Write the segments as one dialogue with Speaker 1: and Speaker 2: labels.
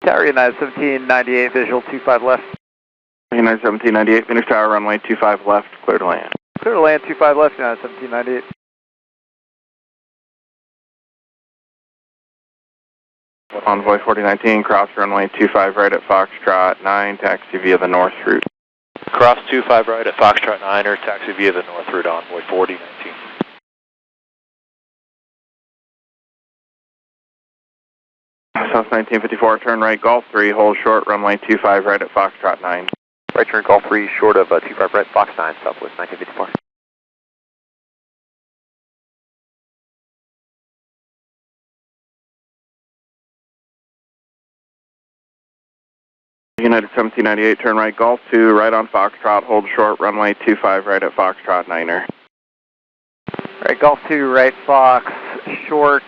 Speaker 1: Tower United 1798, visual 25 left.
Speaker 2: United 1798, Phoenix Tower, runway 25 left, clear to land.
Speaker 1: Clear to land, 25 left, United 1798.
Speaker 2: Envoy 4019, cross runway 25 right at Foxtrot 9, taxi via the north route.
Speaker 3: Cross 25 right at Foxtrot 9, or taxi via the north route, Envoy 4019.
Speaker 2: South 1954, turn right, Golf 3, hold short, runway 25 right at Foxtrot 9.
Speaker 4: Right turn, Golf 3, short of 25 right, Fox 9, Southwest 1954.
Speaker 2: United 1798, turn right, Golf 2, right on Foxtrot, hold short, runway 25 right at Foxtrot 9er.
Speaker 1: Right, Golf 2, right, Fox, short,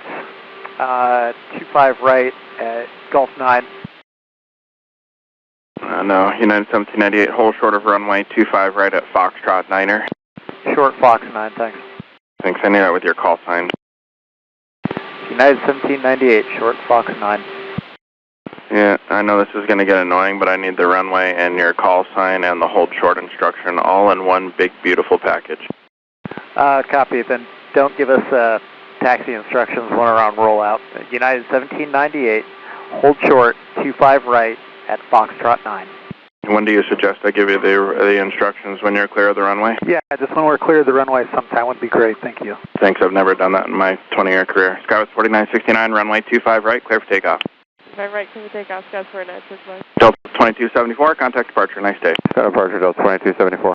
Speaker 1: 25 right at Golf 9.
Speaker 2: No, United 1798, hold short of runway 25 right at Foxtrot 9er.
Speaker 1: Short Fox 9, thanks.
Speaker 2: Thanks, I need that with your call sign.
Speaker 1: United 1798, short Fox 9.
Speaker 2: Yeah, I know this is going to get annoying, but I need the runway and your call sign and the hold short instruction all in one big, beautiful package.
Speaker 1: Copy, then don't give us taxi instructions one around rollout. United 1798, hold short, 25 right at Foxtrot 9.
Speaker 2: When do you suggest I give you the instructions when you're clear of the runway?
Speaker 1: Yeah, just when we're clear of the runway sometime would be great, thank you.
Speaker 2: Thanks, I've never done that in my 20-year career. Skywest 4969, runway 25 right, clear for takeoff.
Speaker 5: Right, clear for takeoff, Skywest 4969.
Speaker 2: Delta 2274, contact departure, nice day.
Speaker 4: Departure, Delta 2274.